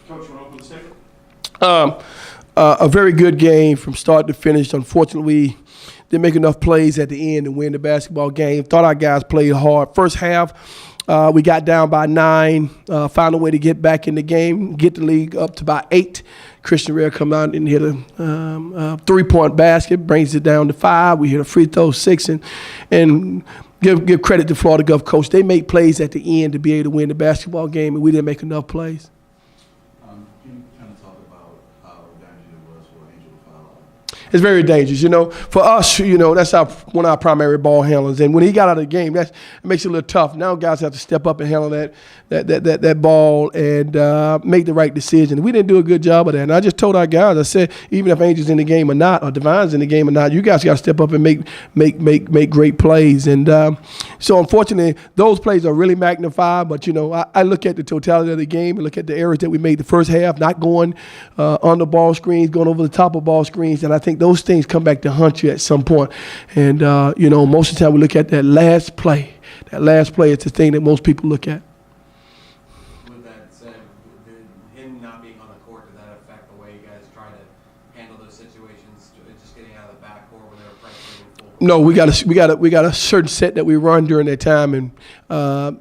Coach, you want to open the second? A very good game from start to finish. Unfortunately, we didn't make enough plays at the end to win the basketball game. Thought our guys played hard. First half, we got down by 9, found a way to get back in the game, get the league up to about 8. Christian Rare come out and hit a three-point basket, brings it down to 5. We hit a free throw 6, and give credit to Florida Gulf coach. They made plays at the end to be able to win the basketball game, and we didn't make enough plays. Can you kind of talk about how dangerous it was for Angel to foul out? It's very dangerous, For us, that's one of our primary ball handlers. And when he got out of the game, it makes it a little tough. Now guys have to step up and handle that ball and make the right decision. We didn't do a good job of that. And I just told our guys, I said, even if Angel's in the game or not, or Divine's in the game or not, you guys got to step up and make great plays. And so unfortunately, those plays are really magnified. But, I look at the totality of the game and look at the errors that we made the first half, not going on the ball screens, going over the top of ball screens. And I think those things come back to haunt you at some point. And, most of the time we look at that last play. That last play is the thing that most people look at. With that said, him not being on the court, did that affect the way you guys try to handle those situations, just getting out of the backcourt when they were pressuring full? No, we got a certain set that we run during that time, and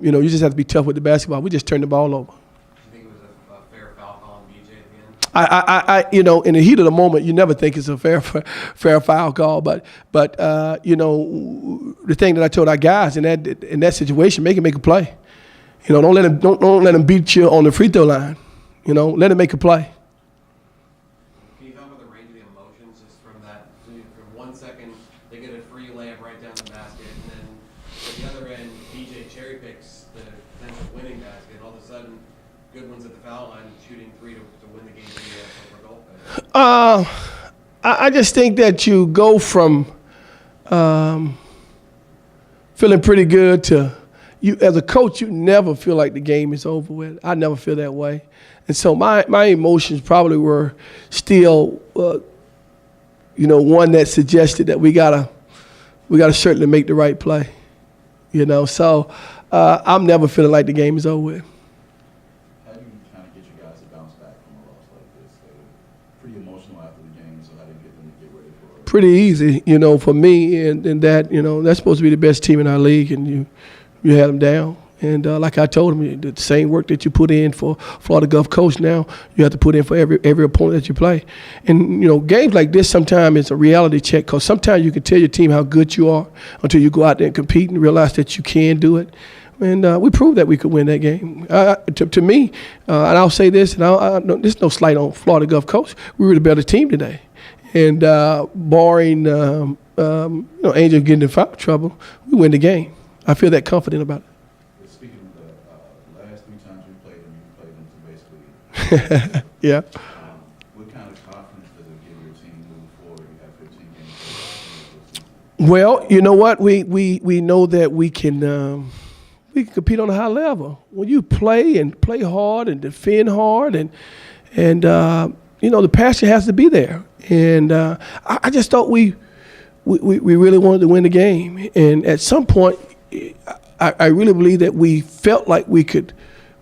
you just have to be tough with the basketball. We just turn the ball over. Fair foul call on BJ at the end? In the heat of the moment, you never think it's a fair foul call. But the thing that I told our guys in that situation, make a play. Don't let him beat you on the free throw line. Let him make a play. Can you talk about the range of the emotions just from that? For 1 second, they get a free layup right down the basket, and then at the other end, BJ cherry picks the potential winning basket, and all of a sudden, Goodwin's at the foul line shooting 3 to win the game for goal. I just think that you go from feeling pretty good to you as a coach. You never feel like the game is over with. I never feel that way, and so my emotions probably were still, one that suggested that we gotta certainly make the right play. So I'm never feeling like the game is over with. How do you kind of get your guys to bounce back from a loss like this? They're pretty emotional after the game, so how do you get them to get ready for it? Pretty easy, for me, and that, that's supposed to be the best team in our league, and you had them down. And like I told them, the same work that you put in for Florida Gulf Coast now, you have to put in for every opponent that you play. And, games like this sometimes it's a reality check, because sometimes you can tell your team how good you are until you go out there and compete and realize that you can do it. And we proved that we could win that game. To me, and I'll say this, and this is no slight on Florida Gulf Coast, we were the better team today. And barring Angel getting in foul trouble, we win the game. I feel that confident about it. Speaking of the last 3 times you played them, you played them to basically. Yeah. What kind of confidence does it give your team moving forward? You have 15 games. Well, you know what? We know that we can compete on a high level. When you play hard and defend hard, and the passion has to be there. And I just thought we really wanted to win the game. And at some point, I really believe that we felt like we're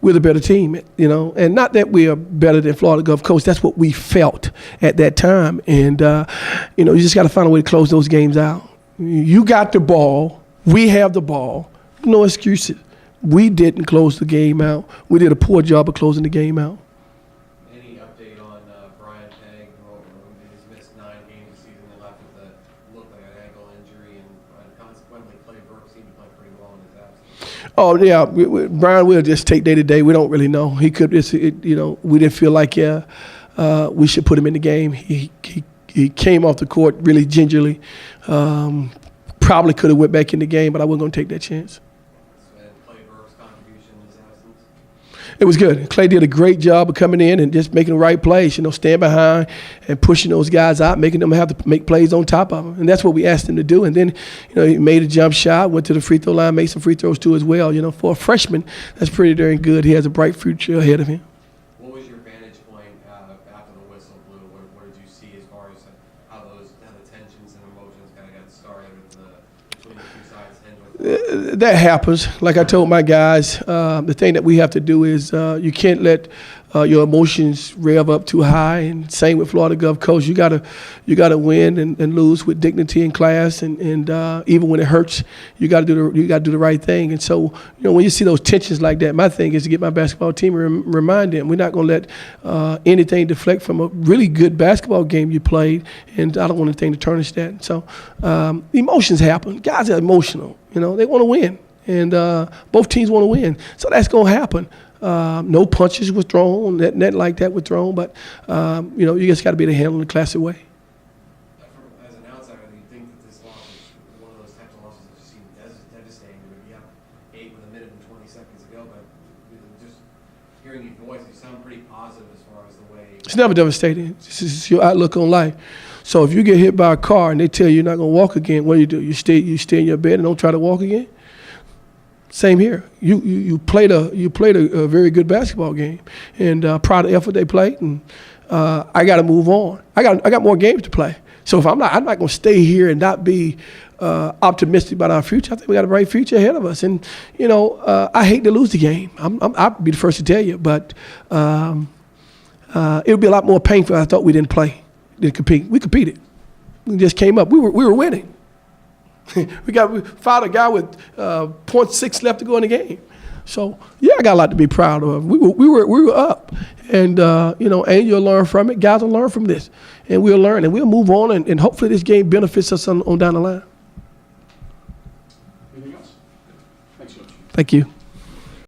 the better team, and not that we are better than Florida Gulf Coast. That's what we felt at that time. And, you just got to find a way to close those games out. You got the ball. We have the ball. No excuses. We didn't close the game out. We did a poor job of closing the game out. Any update on Brian Pegg, who's missed 9 games this season and left with looked like an ankle injury, and consequently Clay Burke seemed to play pretty well in his absence? Oh, yeah. Brian will just take day to day. We don't really know. He could, we didn't feel like, we should put him in the game. He came off the court really gingerly. Probably could have went back in the game, but I wasn't going to take that chance. And Clay Burke's contribution in his absence? It was good. Clay did a great job of coming in and just making the right plays, staying behind and pushing those guys out, making them have to make plays on top of them. And that's what we asked him to do. And then, he made a jump shot, went to the free throw line, made some free throws too as well. For a freshman, that's pretty darn good. He has a bright future ahead of him. What was your vantage point after the whistle blew? What did you see as far as how the tensions and emotions kind of got started between the two sides? That happens. Like I told my guys, the thing that we have to do is you can't let your emotions rev up too high. And same with Florida Gov coach. You gotta win and lose with dignity and class, and even when it hurts, you gotta do the right thing. And so, when you see those tensions like that, my thing is to get my basketball team and remind them we're not gonna let anything deflect from a really good basketball game you played, and I don't want anything to tarnish that. So emotions happen. Guys are emotional. They want to win, and both teams want to win. So that's gonna happen. No punches were thrown, net like that were thrown, but you just got to be able to handle it in a classy way. As an outsider, do you think that this loss is one of those types of losses that just seem devastating? You'd be up 8 with a minute and 20 seconds to go, but just hearing your voice, you sound pretty positive as far as the way. It's never devastating. This is your outlook on life. So if you get hit by a car and they tell you you're not going to walk again, what do? You stay in your bed and don't try to walk again? Same here. You played a very good basketball game, and proud of the effort they played. And I got to move on. I got more games to play. So if I'm not going to stay here and not be optimistic about our future. I think we got a bright future ahead of us. And I hate to lose the game. I'll be the first to tell you, but it would be a lot more painful if I thought we didn't play, didn't compete. We competed. We just came up. We were winning. we fouled a guy with 0.6 left to go in the game. So I got a lot to be proud of. We were up, and and you'll learn from it. Guys will learn from this, and we'll learn, and we'll move on, and hopefully this game benefits us on down the line. Anything else? Thanks, Coach. Thank you.